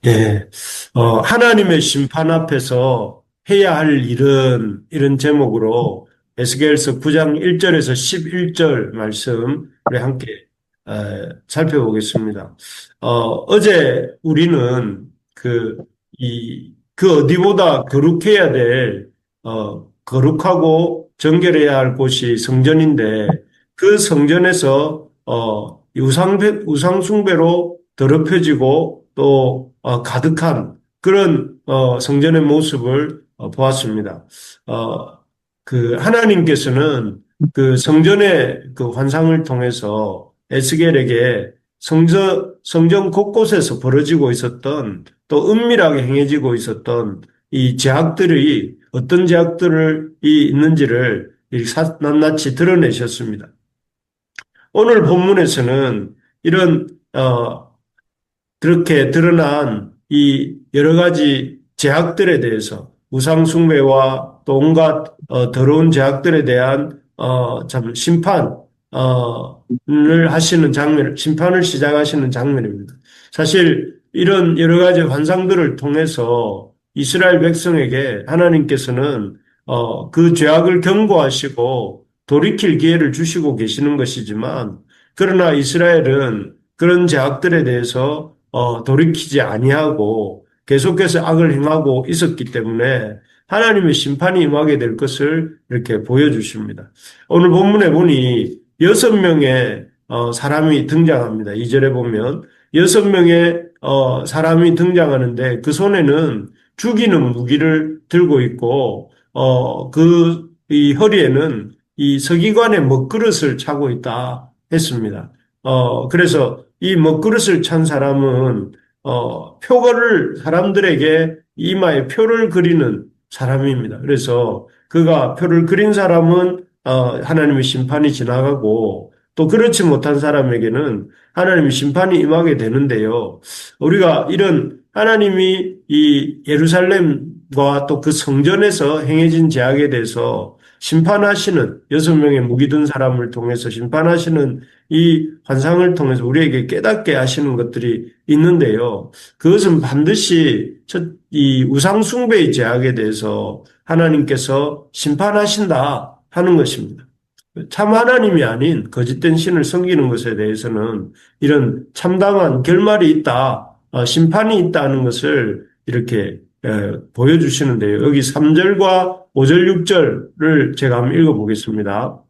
예, 하나님의 심판 앞에서 해야 할 일은 이런 제목으로 에스겔서 9장 1절에서 11절 말씀을 함께 살펴보겠습니다. 어제 우리는 그 어디보다 거룩해야 될, 거룩하고 정결해야 할 곳이 성전인데 그 성전에서, 우상숭배로 더럽혀지고 또 가득한 그런 성전의 모습을 보았습니다. 어, 그 하나님께서는 그 성전의 그 환상을 통해서 에스겔에게 성전 곳곳에서 벌어지고 있었던 또 은밀하게 행해지고 있었던 이 죄악들이 어떤 죄악들이 있는지를 낱낱이 드러내셨습니다. 오늘 본문에서는 이런 그렇게 드러난 이 여러 가지 죄악들에 대해서 우상숭배와 또 온갖 더러운 죄악들에 대한 참 심판을 하시는 장면, 심판을 시작하시는 장면입니다. 사실 이런 여러 가지 환상들을 통해서 이스라엘 백성에게 하나님께서는 그 죄악을 경고하시고 돌이킬 기회를 주시고 계시는 것이지만 그러나 이스라엘은 그런 죄악들에 대해서 돌이키지 아니하고 계속해서 악을 행하고 있었기 때문에 하나님의 심판이 임하게 될 것을 이렇게 보여주십니다. 오늘 본문에 보니 6명의 사람이 등장합니다. 2절에 보면 6명의 사람이 등장하는데 그 손에는 죽이는 무기를 들고 있고 이 허리에는 이 서기관의 먹그릇을 차고 있다 했습니다. 그래서 이 먹그릇을 찬 사람은 표를 사람들에게 이마에 표를 그리는 사람입니다. 그래서 그가 표를 그린 사람은 하나님의 심판이 지나가고 또 그렇지 못한 사람에게는 하나님의 심판이 임하게 되는데요. 우리가 이런 하나님이 이 예루살렘과 또 그 성전에서 행해진 죄악에 대해서 심판하시는 6명의 무기 든 사람을 통해서 심판하시는 이 환상을 통해서 우리에게 깨닫게 하시는 것들이 있는데요. 그것은 반드시 이 우상숭배의 죄악에 대해서 하나님께서 심판하신다 하는 것입니다. 참 하나님이 아닌 거짓된 신을 섬기는 것에 대해서는 이런 참담한 결말이 있다, 심판이 있다는 것을 이렇게 보여주시는데요. 여기 3절과 5절, 6절을 제가 한번 읽어보겠습니다.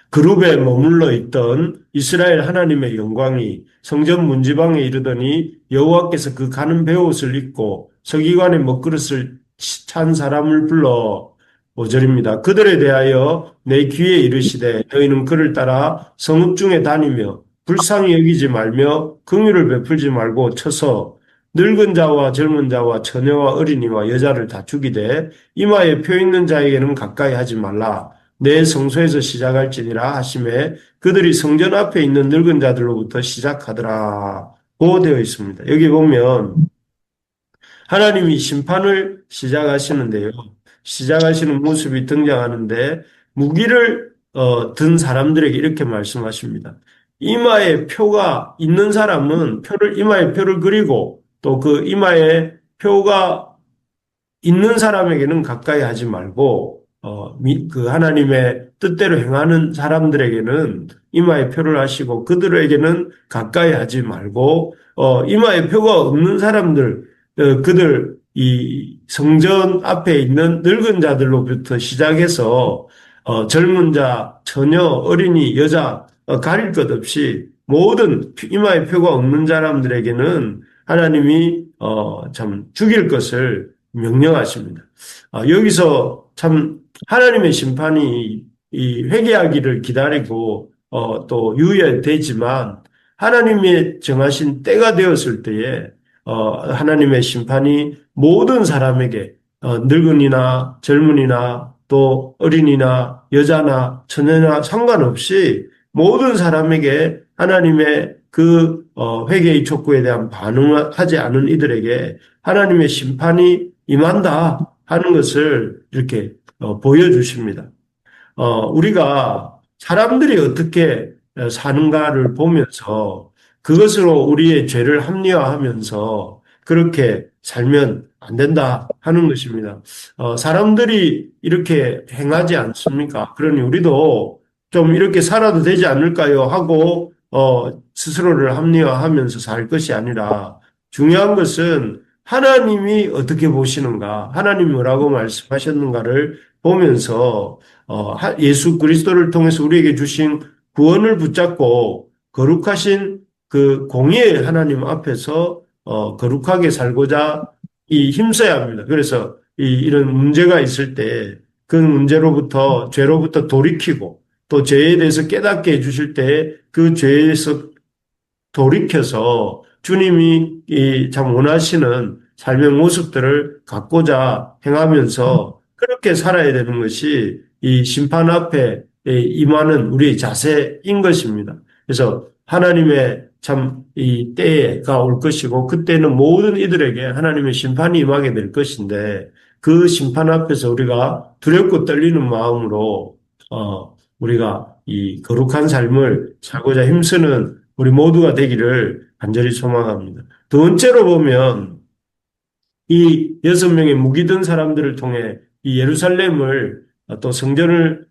그룹에 머물러 있던 이스라엘 하나님의 영광이 성전 문지방에 이르더니 여호와께서 그 가는 베옷을 입고 서기관의 먹그릇을 찬 사람을 불러 5절입니다. 그들에 대하여 내 귀에 이르시되 너희는 그를 따라 성읍 중에 다니며 불쌍히 여기지 말며 긍휼을 베풀지 말고 쳐서 늙은 자와 젊은 자와 처녀와 어린이와 여자를 다 죽이되 이마에 표 있는 자에게는 가까이 하지 말라. 내 성소에서 시작할지니라 하심에 그들이 성전 앞에 있는 늙은 자들로부터 시작하더라. 고 되어 있습니다. 여기 보면 하나님이 심판을 시작하시는데요. 시작하시는 모습이 등장하는데 무기를 든 사람들에게 이렇게 말씀하십니다. 이마에 표가 있는 사람은 이마에 표를 그리고 또 그 이마에 표가 있는 사람에게는 가까이 하지 말고 그 하나님의 뜻대로 행하는 사람들에게는 이마에 표를 하시고 그들에게는 가까이 하지 말고 이마에 표가 없는 사람들 그들 이 성전 앞에 있는 늙은 자들로부터 시작해서 젊은 자, 처녀, 어린이, 여자 가릴 것 없이 모든 이마에 표가 없는 사람들에게는 하나님이 참 죽일 것을 명령하십니다. 여기서 참 하나님의 심판이 이 회개하기를 기다리고 또 유예되지만 하나님의 정하신 때가 되었을 때에 하나님의 심판이 모든 사람에게 늙은이나 젊은이나 또 어린이나 여자나 처녀나 상관없이 모든 사람에게 하나님의 그 회개의 촉구에 대한 반응을 하지 않은 이들에게 하나님의 심판이 임한다 하는 것을 이렇게 보여주십니다. 우리가 사람들이 어떻게 사는가를 보면서 그것으로 우리의 죄를 합리화하면서 그렇게 살면 안 된다 하는 것입니다. 사람들이 이렇게 행하지 않습니까? 그러니 우리도 좀 이렇게 살아도 되지 않을까요? 하고 스스로를 합리화하면서 살 것이 아니라 중요한 것은 하나님이 어떻게 보시는가, 하나님이 뭐라고 말씀하셨는가를 보면서 예수 그리스도를 통해서 우리에게 주신 구원을 붙잡고 거룩하신 그 공의의 하나님 앞에서 거룩하게 살고자 힘써야 합니다. 그래서 이런 문제가 있을 때 그 문제로부터 죄로부터 돌이키고 또 죄에 대해서 깨닫게 해주실 때 그 죄에서 돌이켜서 주님이 참 원하시는 삶의 모습들을 갖고자 행하면서 그렇게 살아야 되는 것이 이 심판 앞에 임하는 우리의 자세인 것입니다. 그래서 하나님의 참 이 때가 올 것이고 그때는 모든 이들에게 하나님의 심판이 임하게 될 것인데 그 심판 앞에서 우리가 두렵고 떨리는 마음으로 우리가 이 거룩한 삶을 살고자 힘쓰는 우리 모두가 되기를 간절히 소망합니다. 두 번째로 보면 이 6명의 무기 든 사람들을 통해 이 예루살렘을 또 성전을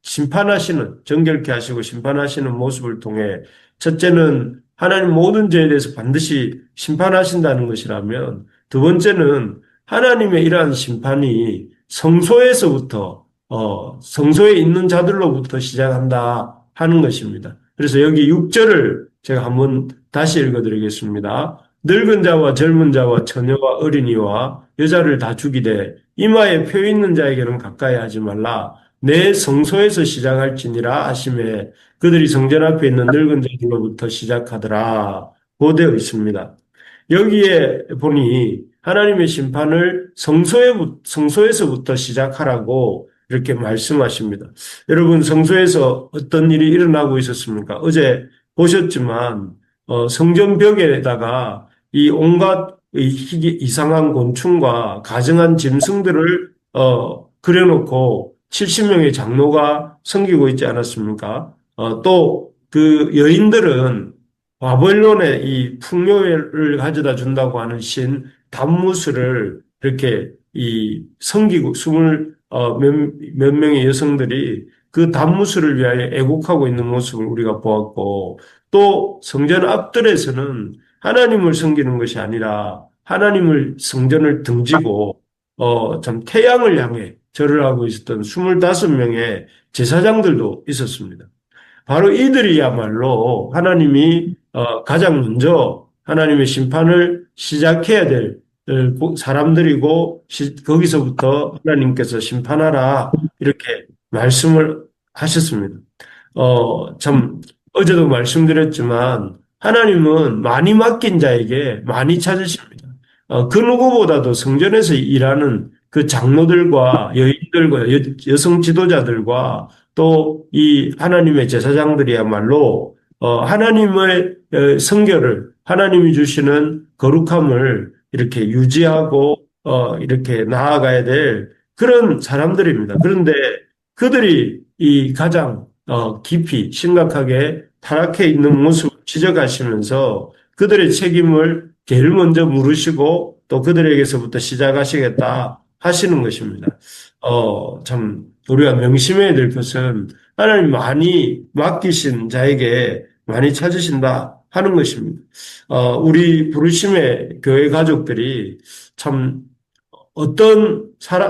심판하시는 정결케 하시고 심판하시는 모습을 통해 첫째는 하나님 모든 죄에 대해서 반드시 심판하신다는 것이라면 두 번째는 하나님의 이러한 심판이 성소에서부터 성소에 있는 자들로부터 시작한다 하는 것입니다. 그래서 여기 6절을 제가 한번 다시 읽어드리겠습니다. 늙은 자와 젊은 자와 처녀와 어린이와 여자를 다 죽이되 이마에 표 있는 자에게는 가까이 하지 말라. 내 성소에서 시작할지니라 하심에 그들이 성전 앞에 있는 늙은 자들로부터 시작하더라. 고되어 있습니다. 여기에 보니 하나님의 심판을 성소에서부터 시작하라고 이렇게 말씀하십니다. 여러분, 성소에서 어떤 일이 일어나고 있었습니까? 어제 보셨지만 성전 벽에다가 이 온갖 이상한 곤충과 가증한 짐승들을 그려놓고 70명의 장로가 섬기고 있지 않았습니까? 또 그 여인들은 바벨론의 이 풍요를 가져다 준다고 하는 신 담무스를 이렇게 섬기고 몇 명의 여성들이 그 담무스를 위하여 애국하고 있는 모습을 우리가 보았고 또 성전 앞뜰에서는 하나님을 섬기는 것이 아니라 하나님을 성전을 등지고 참 태양을 향해 절을 하고 있었던 25명의 제사장들도 있었습니다. 바로 이들이야말로 하나님이 가장 먼저 하나님의 심판을 시작해야 될 사람들이고 거기서부터 하나님께서 심판하라 이렇게 말씀을 하셨습니다. 참 어제도 말씀드렸지만 하나님은 많이 맡긴 자에게 많이 찾으십니다. 그 누구보다도 성전에서 일하는 그 장로들과 여인들과 여성 지도자들과 또 이 하나님의 제사장들이야말로 하나님의 성결을 하나님이 주시는 거룩함을 이렇게 유지하고 이렇게 나아가야 될 그런 사람들입니다. 그런데 그들이 이 가장 깊이 심각하게 타락해 있는 모습을 지적하시면서 그들의 책임을 제일 먼저 물으시고 또 그들에게서부터 시작하시겠다 하시는 것입니다. 참 우리가 명심해야 될 것은 하나님 많이 맡기신 자에게 많이 찾으신다 하는 것입니다. 우리 부르심의 교회 가족들이 참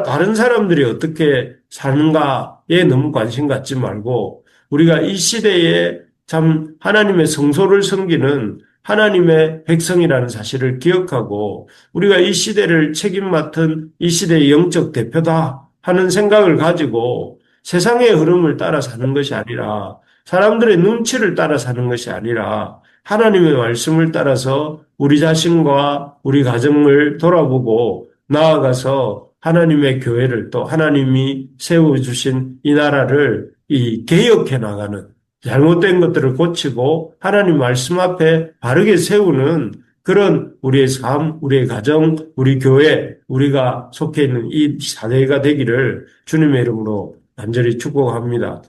다른 사람들이 어떻게 사는가에 너무 관심 갖지 말고 우리가 이 시대에 참 하나님의 성소를 섬기는 하나님의 백성이라는 사실을 기억하고 우리가 이 시대를 책임 맡은 이 시대의 영적 대표다 하는 생각을 가지고 세상의 흐름을 따라 사는 것이 아니라 사람들의 눈치를 따라 사는 것이 아니라 하나님의 말씀을 따라서 우리 자신과 우리 가정을 돌아보고 나아가서 하나님의 교회를 또 하나님이 세워주신 이 나라를 개혁해 나가는 잘못된 것들을 고치고 하나님 말씀 앞에 바르게 세우는 그런 우리의 삶, 우리의 가정, 우리 교회, 우리가 속해 있는 이 사대가 되기를 주님의 이름으로 간절히 축복합니다.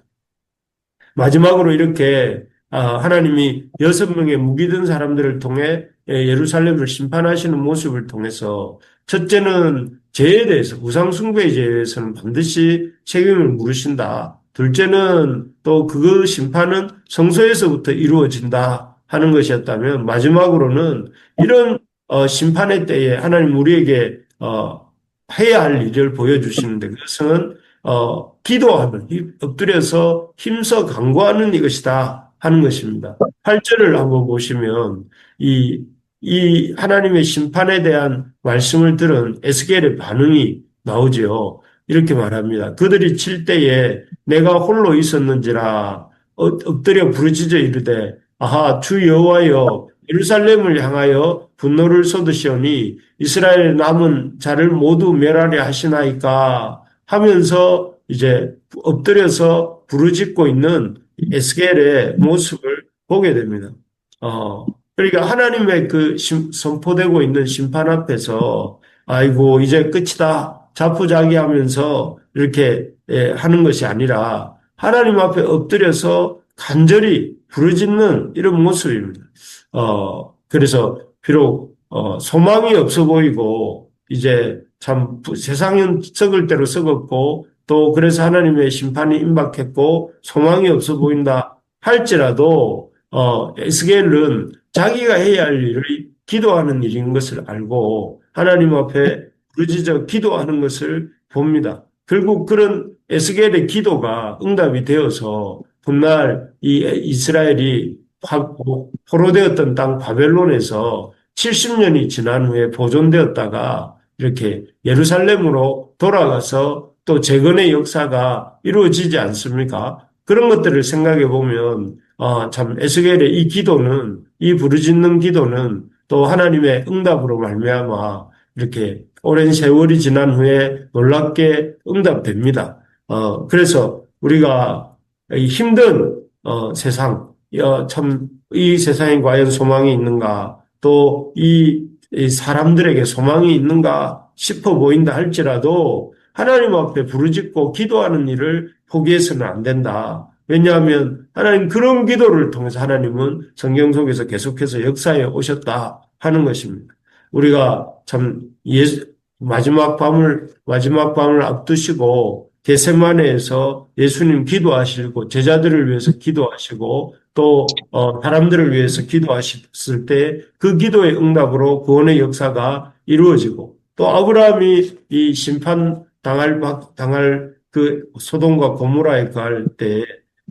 마지막으로 이렇게 하나님이 6명의 무기 든 사람들을 통해 예루살렘을 심판하시는 모습을 통해서 첫째는 죄에 대해서 우상 숭배의 죄에 대해서는 반드시 책임을 물으신다. 둘째는 또 그 심판은 성소에서부터 이루어진다 하는 것이었다면 마지막으로는 이런 심판의 때에 하나님 우리에게 해야 할 일을 보여주시는데 그것은 기도하는 엎드려서 힘써 간구하는 이것이다 하는 것입니다. 8절을 한번 보시면 이, 이 하나님의 심판에 대한 말씀을 들은 에스겔의 반응이 나오죠. 이렇게 말합니다. 그들이 칠 때에 내가 홀로 있었는지라 엎드려 부르짖어 이르되 아하 주 여호와여 예루살렘을 향하여 분노를 쏟으시오니 이스라엘 남은 자를 모두 멸하려 하시나이까 하면서 이제 엎드려서 부르짖고 있는 에스겔의 모습을 보게 됩니다. 그러니까 하나님의 선포되고 있는 심판 앞에서 아이고 이제 끝이다 자포자기하면서 이렇게 하는 것이 아니라 하나님 앞에 엎드려서 간절히 부르짖는 이런 모습입니다. 그래서 비록 소망이 없어 보이고 이제 참 세상은 썩을 대로 썩었고 또 그래서 하나님의 심판이 임박했고 소망이 없어 보인다 할지라도 에스겔은 자기가 해야 할 일을 기도하는 일인 것을 알고 하나님 앞에 부르짖어 기도하는 것을 봅니다. 결국 그런 에스겔의 기도가 응답이 되어서 훗날 이 이스라엘이 포로되었던 땅 바벨론에서 70년이 지난 후에 보존되었다가 이렇게 예루살렘으로 돌아가서 또 재건의 역사가 이루어지지 않습니까? 그런 것들을 생각해 보면 참 에스겔의 이 기도는 이 부르짖는 기도는 또 하나님의 응답으로 말미암아 이렇게 오랜 세월이 지난 후에 놀랍게 응답됩니다. 그래서 우리가 이 힘든 세상, 참 이 세상에 과연 소망이 있는가, 또 이 사람들에게 소망이 있는가 싶어 보인다 할지라도 하나님 앞에 부르짖고 기도하는 일을 포기해서는 안 된다. 왜냐하면 하나님 그런 기도를 통해서 하나님은 성경 속에서 계속해서 역사에 오셨다 하는 것입니다. 우리가 참 마지막 밤을 앞두시고 겟세마네에서 예수님 기도하시고 제자들을 위해서 기도하시고 또 사람들을 위해서 기도하셨을 때 그 기도의 응답으로 구원의 역사가 이루어지고 또 아브라함이 이 심판 당할 그 소돔과 고모라에 갈 때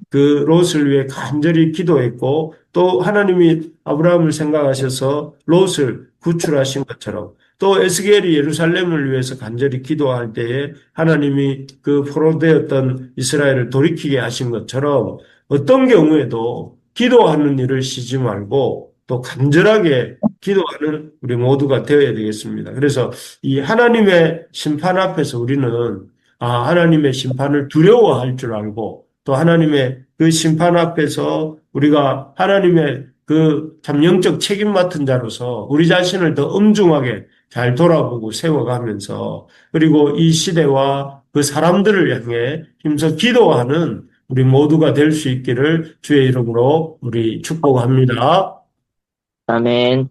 그 롯을 위해 간절히 기도했고 또 하나님이 아브라함을 생각하셔서 롯을 구출하신 것처럼 또 에스겔이 예루살렘을 위해서 간절히 기도할 때에 하나님이 그 포로되었던 이스라엘을 돌이키게 하신 것처럼 어떤 경우에도 기도하는 일을 쉬지 말고 또 간절하게 기도하는 우리 모두가 되어야 되겠습니다. 그래서 이 하나님의 심판 앞에서 우리는 하나님의 심판을 두려워할 줄 알고 또 하나님의 그 심판 앞에서 우리가 하나님의 그 참 영적 책임 맡은 자로서 우리 자신을 더 엄중하게 잘 돌아보고 세워가면서 그리고 이 시대와 그 사람들을 향해 힘써 기도하는 우리 모두가 될 수 있기를 주의 이름으로 우리 축복합니다. 아멘.